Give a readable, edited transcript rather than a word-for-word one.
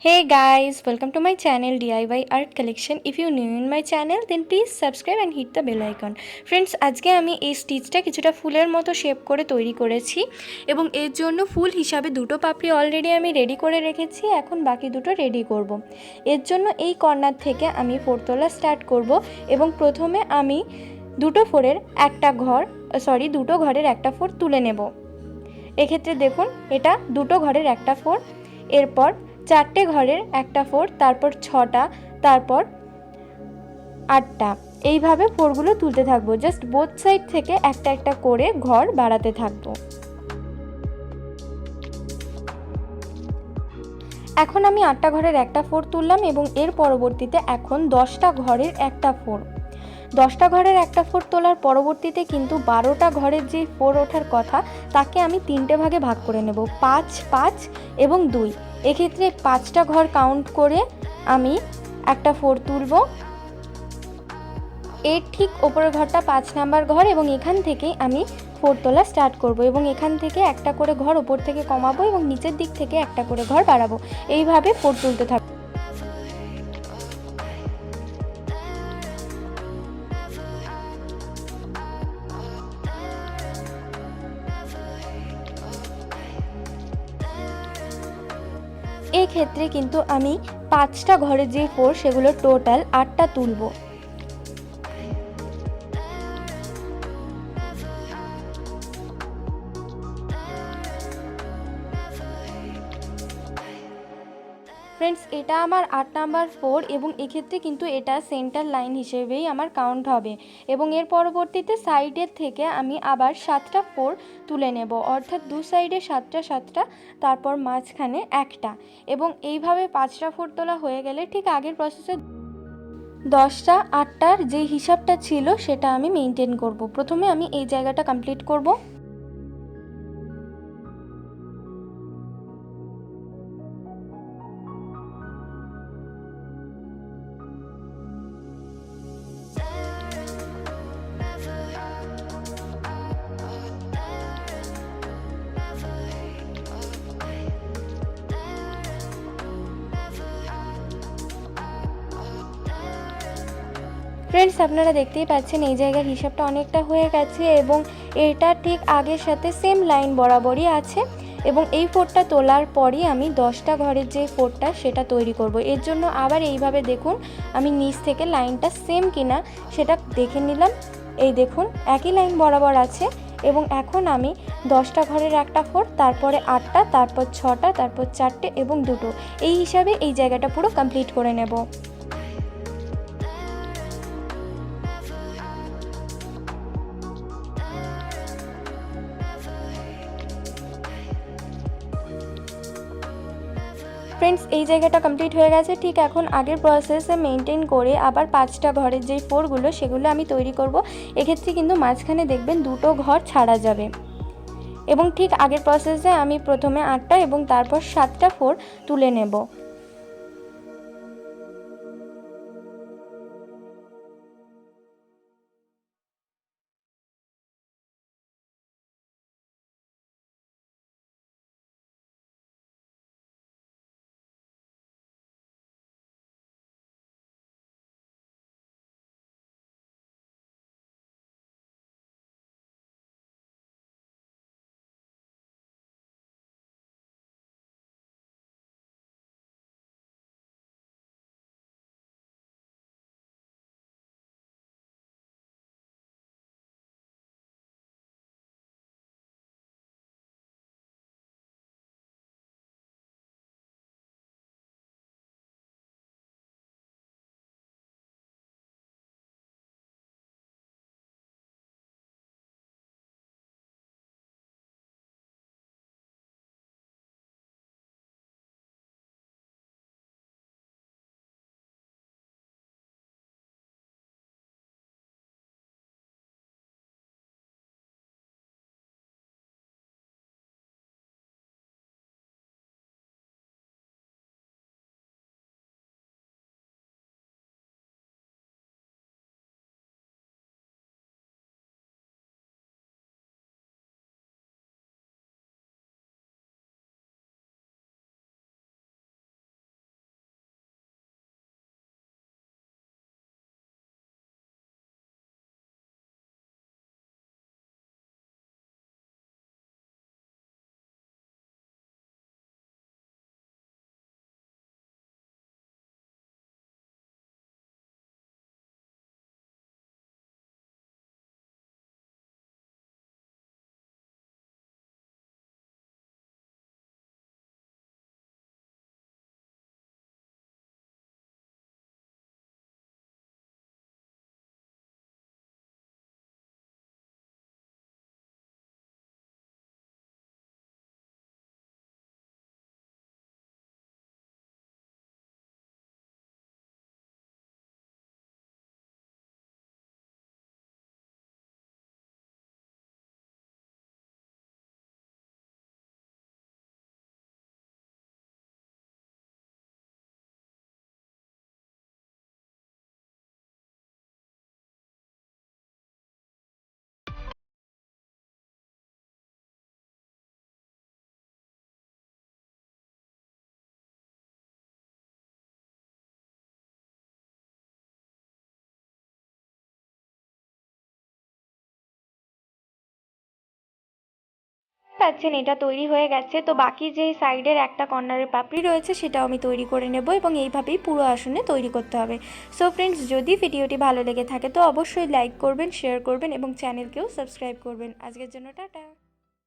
Hey guys, welcome to my channel DIY Art Collection. If you're new in my channel then please subscribe and hit the bell icon. Friends, আজকে আমি এই স্টিচটা কিছুটা ফুলের মতো shape করে তৈরি করেছি এবং এর জন্য ফুল হিসাবে দুটো পাপড়ি অলরেডি আমি রেডি করে রেখেছি। এখন বাকি দুটো রেডি করব। এর জন্য এই কর্নার থেকে আমি ফোর তোলা স্টার্ট করব এবং প্রথমে আমি দুটো ঘরের একটা ফোর তুলে নেব। এক্ষেত্রে দেখুন এটা দুটো ঘরের একটা ফোর, এরপর চারটে ঘরের একটা ফোর, তারপর ছটা, তারপর আটটা, এইভাবে ফোরগুলো তুলতে থাকবো। জাস্ট বোথ সাইড থেকে একটা একটা করে ঘর বাড়াতে থাকবো। এখন আমি আটটা ঘরের একটা ফোর তুললাম এবং এর পরবর্তীতে এখন 10টা ঘরের একটা ফোর। 10টা ঘরের একটা ফোর তোলার পরবর্তীতে কিন্তু 12টা ঘরের যে ফোর ওঠার কথা তাকে আমি 3টে ভাগে ভাগ করে নেব, 5, 5 এবং 2। এক্ষেত্রে 5টা ঘর কাউন্ট করে আমি একটা ফোর তুলব। এর ঠিক ওপরের ঘরটা 5 নাম্বার ঘর এবং এখান থেকেই আমি ফোর তোলা স্টার্ট করব এবং এখান থেকে একটা করে ঘর ওপর থেকে কমাবো এবং নিচের দিক থেকে একটা করে ঘর বাড়াবো। এইভাবে ফোর তুলতে থাকবো। এই ক্ষেত্রে কিন্তু আমি 5টা ঘরের যে ফোর সেগুলো টোটাল 8টা তুলব। ফ্রেন্ডস, এটা আমার 8 নাম্বার ফোর এবং এক্ষেত্রে কিন্তু এটা সেন্টার লাইন হিসেবেই আমার কাউন্ট হবে এবং এর পরবর্তীতে সাইডের থেকে আমি আবার 7টা ফোর তুলে নেব, অর্থাৎ দু সাইডে 7টা 7টা, তারপর মাঝখানে একটা, এবং এইভাবে 5টা ফোর তোলা হয়ে গেলে ঠিক আগের প্রসেসে 10টা 8টার যে হিসাবটা ছিল সেটা আমি মেনটেন করব। প্রথমে আমি এই জায়গাটা কমপ্লিট করব। ফ্রেন্ডস, আপনারা দেখতেই পাচ্ছেন এই জায়গার হিসাবটা অনেকটা হয়ে গেছে এবং এটা ঠিক আগের সাথে সেম লাইন বরাবরই আছে এবং এই ফোরটা তোলার পরই আমি 10টা ঘরের যে ফোরটা সেটা তৈরি করব। এর জন্য আবার এইভাবে দেখুন আমি নিচ থেকে লাইনটা সেম কিনা সেটা দেখে নিলাম। এই দেখুন একই লাইন বরাবর আছে এবং এখন আমি 10টা ঘরের একটা ফোর, তারপরে 8টা, তারপর 6টা, তারপর 4টে এবং দুটো, এই হিসাবে এই জায়গাটা পুরো কমপ্লিট করে নেব। ফ্রেন্ডস, এই জায়গাটা কমপ্লিট হয়ে গেছে। ঠিক এখন আগের প্রসেসে মেনটেন করে আবার 5টা ঘরের যেই ফোরগুলো সেগুলো আমি তৈরি করব। এক্ষেত্রে কিন্তু মাঝখানে দেখবেন দুটো ঘর ছাড়া যাবে এবং ঠিক আগের প্রসেসে আমি প্রথমে 8টা এবং তারপর 7টা ফোর তুলে নেব। পাচ্ছেন এটা তৈরি হয়ে গেছে। তো বাকি যে সাইডের একটা কর্নারের পাপড়ি রয়েছে সেটাও আমি তৈরি করে নেব এবং এইভাবেই পুরো আসনে তৈরি করতে হবে। সো ফ্রেন্ডস, যদি ভিডিওটি ভালো লেগে থাকে তো অবশ্যই লাইক করবেন, শেয়ার করবেন এবং চ্যানেলকেও সাবস্ক্রাইব করবেন। আজকের জন্য টাটা।